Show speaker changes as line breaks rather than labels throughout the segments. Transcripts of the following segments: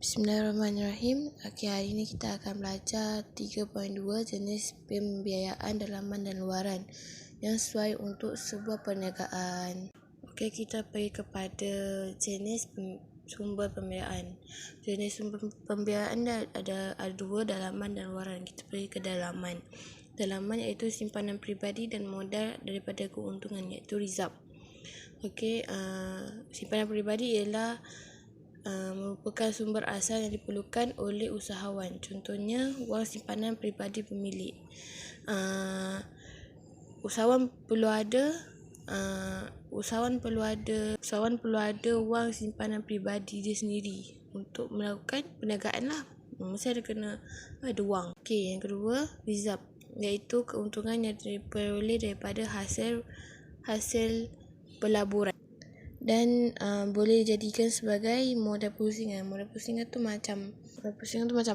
Bismillahirrahmanirrahim. Hari ini kita akan belajar 3.2 jenis pembiayaan dalaman dan luaran yang sesuai untuk sebuah perniagaan. Kita pergi kepada jenis sumber pembiayaan. Jenis sumber pembiayaan ada dua, dalaman dan luaran. Kita pergi ke dalaman. Dalaman iaitu simpanan peribadi dan modal daripada keuntungan, iaitu reserve. Simpanan peribadi ialah merupakan sumber asal yang diperlukan oleh usahawan. Contohnya, wang simpanan peribadi pemilik. Usahawan perlu ada wang simpanan peribadi dia sendiri untuk melakukan perniagaan lah. Mesti ada wang. Yang kedua, reserve, iaitu keuntungan yang diperoleh daripada hasil pelaburan dan boleh dijadikan sebagai modal pusingan. Modal pusingan tu macam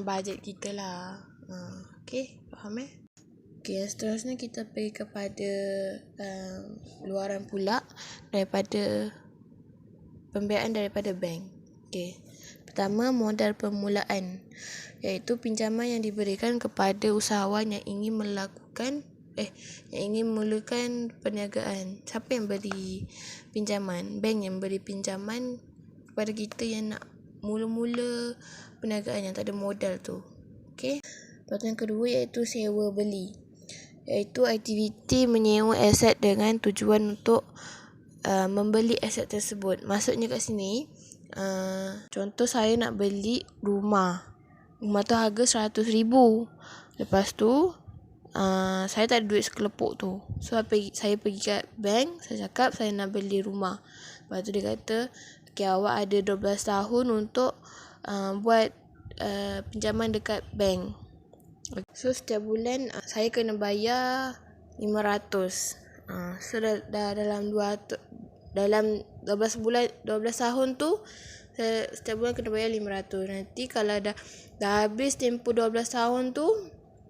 bajet kita lah. Faham seterusnya kita pergi kepada luaran pula daripada pembiayaan daripada bank. Pertama, modal permulaan, iaitu pinjaman yang diberikan kepada usahawan yang ingin memulakan perniagaan. Siapa yang beri pinjaman? Bank yang beri pinjaman kepada kita yang nak mula-mula perniagaan, yang tak ada modal tu. Lepas yang kedua iaitu sewa beli, iaitu aktiviti menyewa aset dengan tujuan untuk membeli aset tersebut. Maksudnya kat sini, contoh saya nak beli rumah tu harga RM100,000. Lepas tu saya tak ada duit sekelepuk tu. So saya pergi kat bank, saya cakap saya nak beli rumah. Lepas tu dia kata, awak ada 12 tahun untuk buat pinjaman dekat bank. So setiap bulan saya kena bayar RM500. So dalam 12 tahun tu saya setiap bulan kena bayar RM500. Nanti kalau dah habis tempoh 12 tahun tu,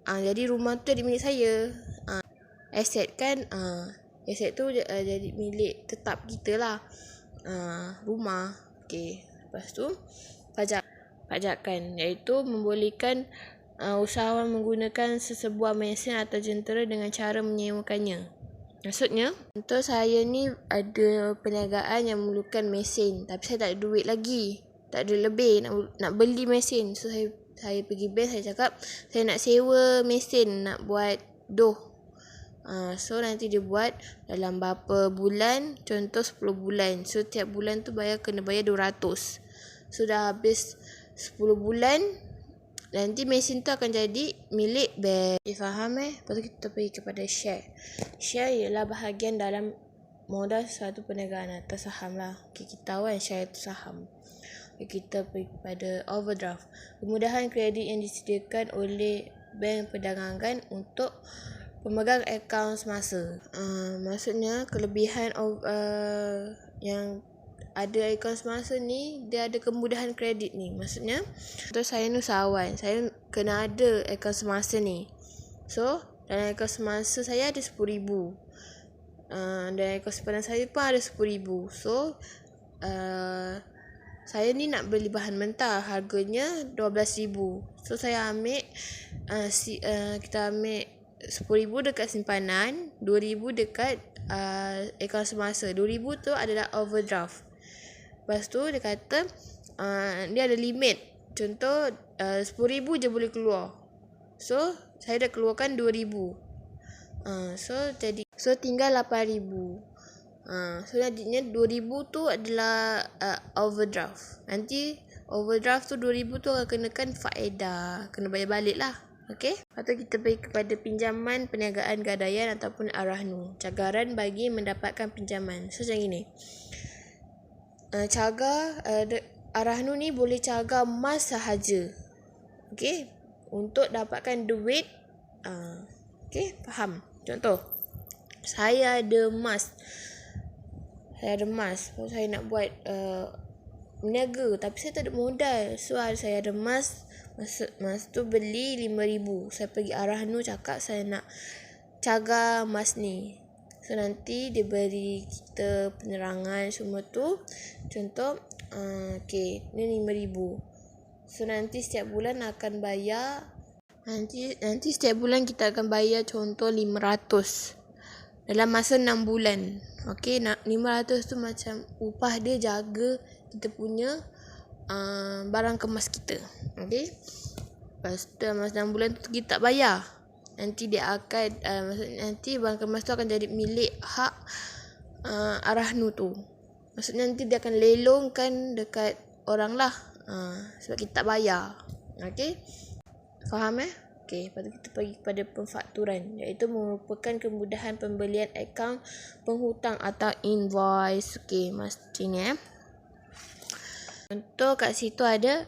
jadi rumah tu jadi milik saya. Aset kan, aset tu jadi milik tetap kita lah, rumah. Lepas tu pajakan, iaitu membolehkan usahawan menggunakan sesebuah mesin atau jentera dengan cara menyewakannya. Maksudnya, contoh saya ni ada perniagaan yang memerlukan mesin, tapi saya tak ada duit lagi, tak ada lebih nak beli mesin. So saya pergi bank, saya cakap saya nak sewa mesin nak buat dough. So nanti dia buat dalam berapa bulan, contoh 10 bulan. So tiap bulan tu kena bayar 200. So dah habis 10 bulan, nanti mesin tu akan jadi milik bank. Faham Lepas tu kita pergi kepada share. Share ialah bahagian dalam modal suatu perniagaan atau saham lah. Kita tahu kan share itu saham. Kita pergi kepada overdraft, kemudahan kredit yang disediakan oleh bank perdagangan untuk pemegang akaun semasa. Maksudnya kelebihan yang ada akaun semasa ni, dia ada kemudahan kredit ni. Maksudnya, contoh saya ni usahawan, saya kena ada akaun semasa ni. So dalam akaun semasa saya ada RM10,000. Dan akaun simpanan saya pun ada RM10,000. So saya ni nak beli bahan mentah, harganya RM12,000. So saya ambil kita ambil RM10,000 dekat simpanan, RM2,000 dekat akaun semasa. RM2,000 tu adalah overdraft. Lepas tu dia kata dia ada limit. Contoh RM10,000 je boleh keluar. So saya dah keluarkan RM2,000. So tinggal RM8,000. So jadinya RM2,000 tu adalah overdraft. Nanti overdraft tu RM2,000 tu akan kenakan faedah, kena bayar balik lah. Lepas tu kita pergi kepada pinjaman perniagaan gadaian ataupun arahnu, cagaran bagi mendapatkan pinjaman. So macam gini, arahnu ni boleh cagar emas sahaja, untuk dapatkan duit. Faham? Contoh, saya ada emas. Saya nak buat berniaga, tapi saya tak ada modal. So saya ada emas tu beli RM5,000. Saya pergi arahnu cakap saya nak cagar emas ni. So nanti dia beri kita penerangan semua tu. Contoh, ni RM5,000. So nanti setiap bulan akan bayar, nanti setiap bulan kita akan bayar contoh 500 dalam masa 6 bulan. Okey, 500 tu macam upah dia jaga kita punya barang kemas kita. Okey. Lepas tu masa 6 bulan tu kita tak bayar. Nanti dia akan nanti barang kemas tu akan jadi milik hak Arahnu tu. Maksudnya nanti dia akan lelongkan dekat orang lah. Sebab kita tak bayar. Okey. Faham Okey, lepas tu kita pergi kepada pemfakturan, iaitu merupakan kemudahan pembelian akaun penghutang atau invoice. Okey, mesti ni Contoh kat situ ada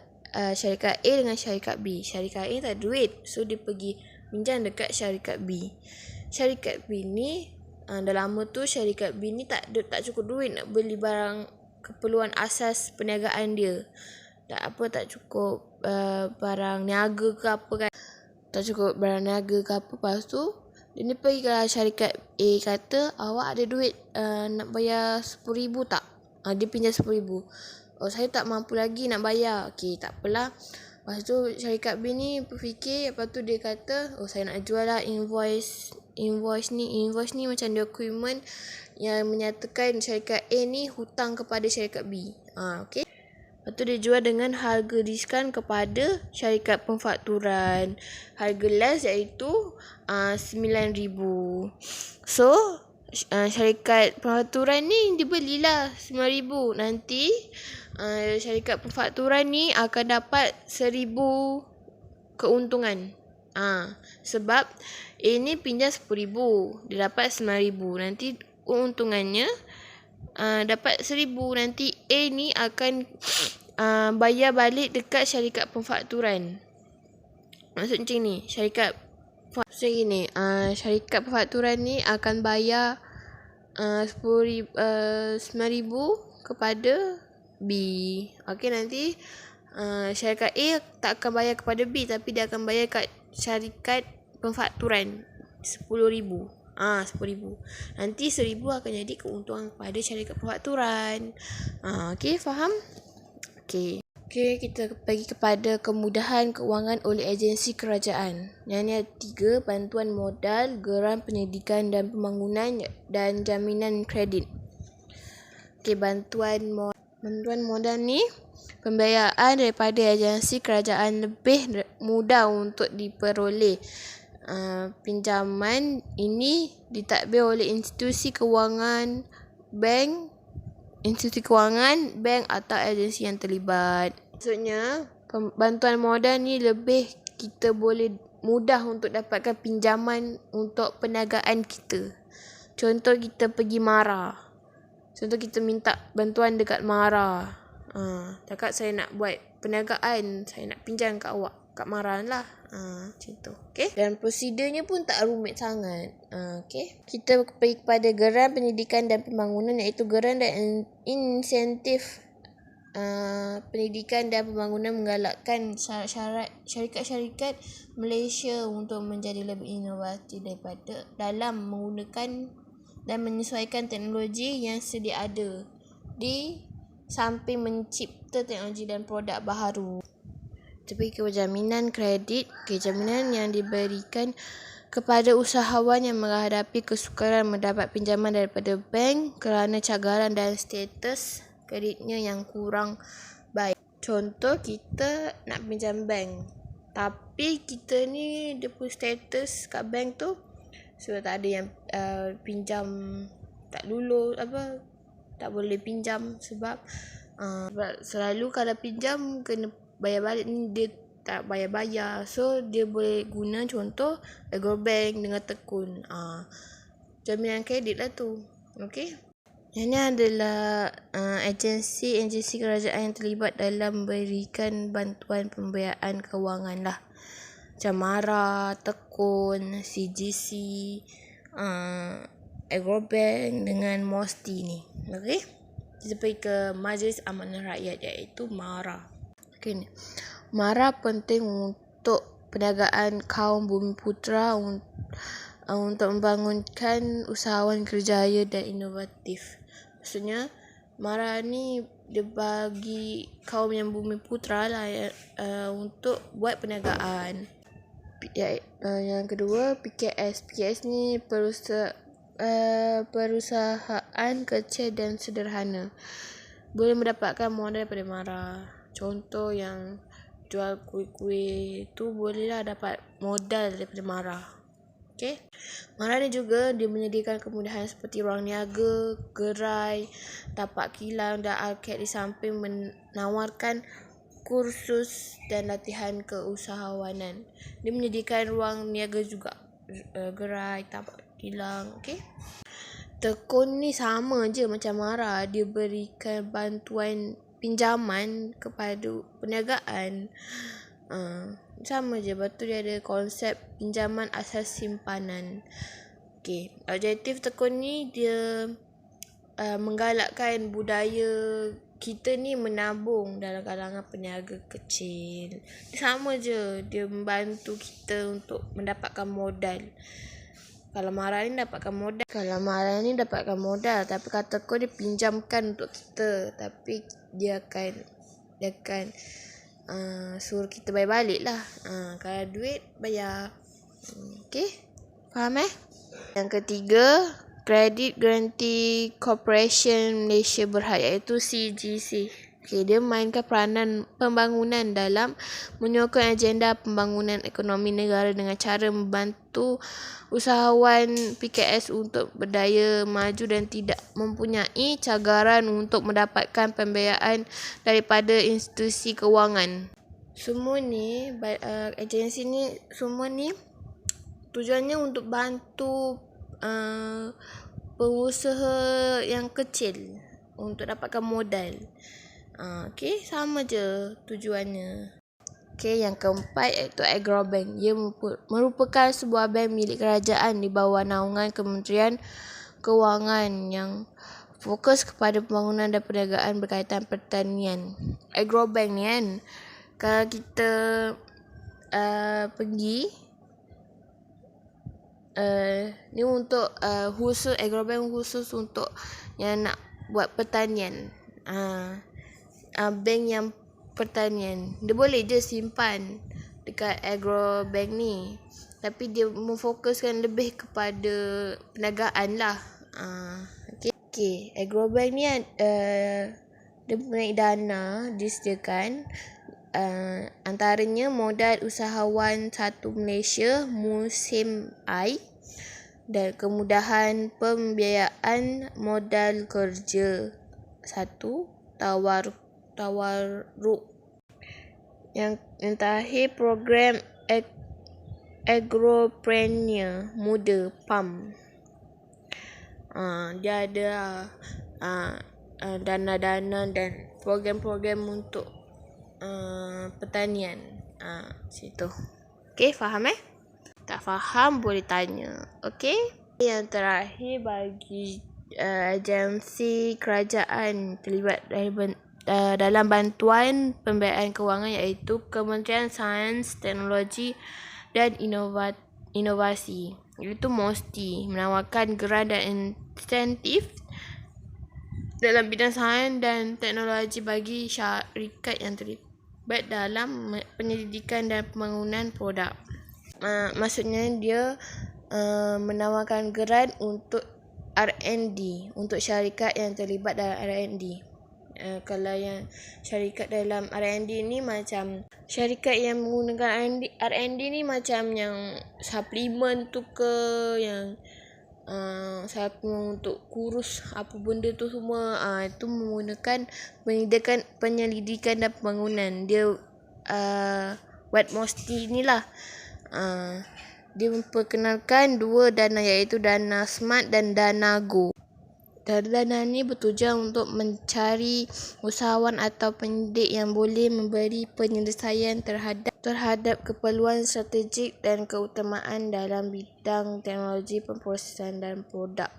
syarikat A dengan syarikat B. Syarikat A tak ada duit, so dia pergi pinjam dekat syarikat B. Syarikat B ni dah lama tu syarikat B ni tak cukup duit nak beli barang keperluan asas perniagaan dia. Tak cukup barang niaga ke apa kan. Tak cukup barang niaga ke apa. Lepas tu dia ni pergi ke syarikat A, kata awak ada duit nak bayar 10,000 tak? Dia pinjam 10,000. Oh, saya tak mampu lagi nak bayar. Okey, tak apalah. Lepas tu syarikat B ni berfikir, lepas tu dia kata, saya nak jual lah invoice ni macam dokumen yang menyatakan syarikat A ni hutang kepada syarikat B. Okey. Lepas tu dia jual dengan harga diskaun kepada syarikat pemfakturan. Harga last iaitu 9,000. So, syarikat pemfakturan ni dia belilah 9,000. Nanti syarikat pemfakturan ni akan dapat 1,000 keuntungan. Sebab ini pinjam 10,000, dia dapat 9,000. Nanti keuntungannya dapat 1,000. Nanti A ni akan bayar balik dekat syarikat pemfakturan. Maksud macam ni, syarikat pemfakturan ni akan bayar 9,000 kepada B. Okey, nanti syarikat A tak akan bayar kepada B, tapi dia akan bayar kat syarikat pemfakturan 10,000. 10,000. Nanti 1,000 akan jadi keuntungan kepada syarikat pemfakturan. Okey, faham? Okey, kita pergi kepada kemudahan keuangan oleh agensi kerajaan. Yang ni ada 3, bantuan modal, geran pendidikan dan pembangunan dan jaminan kredit. Okey, bantuan modal ni pembiayaan daripada agensi kerajaan lebih mudah untuk diperoleh. Pinjaman ini ditadbir oleh institusi kewangan, bank atau agensi yang terlibat. Maksudnya, bantuan modal ni lebih kita boleh mudah untuk dapatkan pinjaman untuk perniagaan kita. Contoh kita pergi Mara. Contoh kita minta bantuan dekat Mara. Cakap saya nak buat perniagaan, saya nak pinjam kat awak, kat Mara lah. Macam tu. Okay? Dan prosedurnya pun tak rumit sangat. Okay? Kita pergi kepada geran pendidikan dan pembangunan, iaitu geran dan insentif pendidikan dan pembangunan menggalakkan syarikat-syarikat Malaysia untuk menjadi lebih inovatif daripada dalam menggunakan dan menyesuaikan teknologi yang sedia ada di samping mencipta teknologi dan produk baharu. Tapi jaminan kredit, jaminan yang diberikan kepada usahawan yang menghadapi kesukaran mendapat pinjaman daripada bank kerana cagaran dan status kreditnya yang kurang baik. Contoh kita nak pinjam bank, tapi kita ni dia punya status kat bank tu sebab tak ada yang pinjam, tak lulus tak boleh pinjam sebab selalu kalau pinjam kena bayar balik, ni dia tak bayar-bayar. So dia boleh guna contoh Agro Bank dengan tekun. Jaminan kredit lah tu. Okey. Yang ni adalah agensi kerajaan yang terlibat dalam memberikan bantuan pembiayaan kewangan lah. Macam Mara, Tekun, CGC, Agro Bank dengan Mosti ni. Okey. Kita pergi ke Majlis Amanah Rakyat, iaitu Mara. Okay, ni. Mara penting untuk perniagaan kaum Bumiputera untuk membangunkan usahawan kerjaya dan inovatif. Maksudnya, Mara ni dia bagi kaum yang bumi putra lah untuk buat perniagaan. Yang kedua, PKS. PKS ni perusahaan kecil dan sederhana. Boleh mendapatkan modal daripada MARA. Contoh yang jual kuih-kuih tu bolehlah dapat modal daripada MARA. Okay. MARA ni juga dia menyediakan kemudahan seperti ruang niaga, gerai, tapak kilang dan arkad, di samping menawarkan kursus dan latihan keusahawanan. Dia menyediakan ruang niaga juga, gerai, tapak kilang. Okay. Tekun ni sama je macam MARA, dia berikan bantuan pinjaman kepada perniagaan. Sama je, lepas tu dia ada konsep pinjaman asas simpanan. Okay. Objektif tekun ni dia menggalakkan budaya kita ni menabung dalam kalangan peniaga kecil. Sama je, dia membantu kita untuk mendapatkan modal. Kalau MARA ni dapatkan modal, tapi kata tekun dia pinjamkan untuk kita, tapi dia akan suruh kita bayar balik lah. Kalau duit bayar. Okay, faham Yang ketiga, Credit Guarantee Corporation Malaysia Berhad, iaitu CGC. Okay, dia mainkan peranan pembangunan dalam menyokong agenda pembangunan ekonomi negara dengan cara membantu usahawan PKS untuk berdaya maju dan tidak mempunyai cagaran untuk mendapatkan pembiayaan daripada institusi kewangan. Semua ni, agensi ni, semua ni tujuannya untuk bantu pengusaha yang kecil untuk dapatkan modal. Okay, sama je tujuannya. Okay, yang keempat iaitu Agrobank. Ia merupakan sebuah bank milik kerajaan di bawah naungan Kementerian Kewangan yang fokus kepada pembangunan dan perniagaan berkaitan pertanian. Agrobank ni kan, kalau kita pergi ni untuk khusus Agrobank, khusus untuk yang nak buat pertanian. Bank yang pertanian, dia boleh je simpan dekat Agrobank ni, tapi dia memfokuskan lebih kepada perniagaan lah. Okay. Agrobank ni dia mempunyai dana disediakan, antaranya modal usahawan satu Malaysia musim I dan kemudahan pembiayaan modal kerja satu tawarruk. Yang terakhir, program Agropreneur Muda PAM. Dia ada dana-dana dan program-program untuk pertanian. Situ. Okay, faham Tak faham boleh tanya. Okay. Yang terakhir, bagi agensi kerajaan terlibat dalam bantuan pembiayaan kewangan, iaitu Kementerian Sains, Teknologi dan Inovasi, iaitu MOSTI, menawarkan geran dan insentif dalam bidang sains dan teknologi bagi syarikat yang terlibat dalam penyelidikan dan pembangunan produk. Maksudnya dia menawarkan geran untuk R&D, untuk syarikat yang terlibat dalam R&D. Kalau yang syarikat dalam R&D ni macam syarikat yang menggunakan R&D ni macam yang suplemen tu ke, yang suplemen untuk kurus apa benda tu semua, itu menggunakan penyelidikan dan pembangunan. Dia buat MOSTI ni lah. Dia memperkenalkan dua dana, iaitu dana SMART dan dana GO. Dana ni bertujuan untuk mencari usahawan atau penyidik yang boleh memberi penyelesaian terhadap keperluan strategik dan keutamaan dalam bidang teknologi pemprosesan dan produk.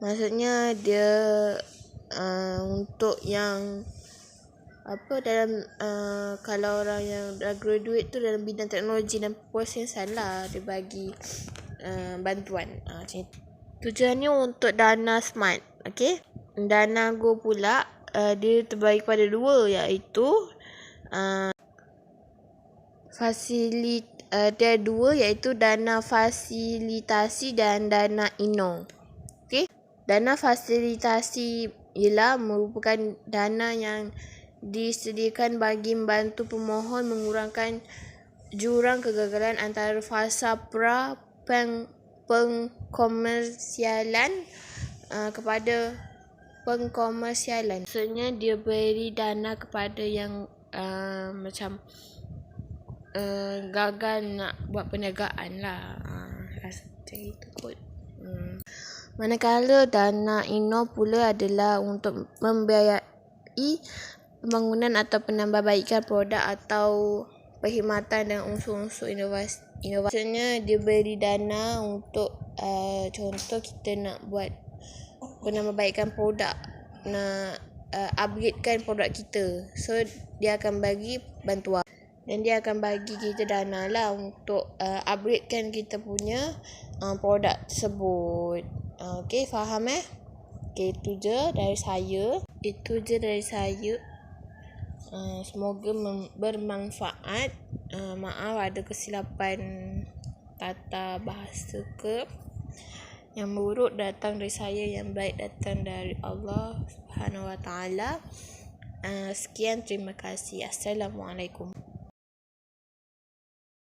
Maksudnya dia untuk yang dalam kalau orang yang dah graduate tu dalam bidang teknologi dan pemprosesan lah, dia bagi bantuan. Macam tu. Tujuannya untuk dana SMART. Okay. Dana GO pula dia terbagi pada dua, iaitu ada dua, iaitu dana fasilitasi dan dana INO. Okey. Dana fasilitasi ialah merupakan dana yang disediakan bagi membantu pemohon mengurangkan jurang kegagalan antara fasa pengkomersialan kepada pengkomersialan. Maksudnya dia beri dana kepada yang macam gagal nak buat perniagaan lah. Macam itu kot. Manakala dana INO pula adalah untuk membiayai pembangunan atau penambahbaikan produk atau perkhidmatan dan unsur-unsur inovasi. Maksudnya dia beri dana untuk contoh kita nak buat penambahbaikan produk, nak upgradekan produk kita. So dia akan bagi bantuan dan dia akan bagi kita dana lah untuk upgradekan kita punya produk tersebut. Okey, faham Okey, itu je dari saya. Semoga bermanfaat. Maaf ada kesilapan tata bahasa ke. Yang buruk datang dari saya, yang baik datang dari Allah Subhanahu Wa Taala. Sekian, terima kasih. Assalamualaikum.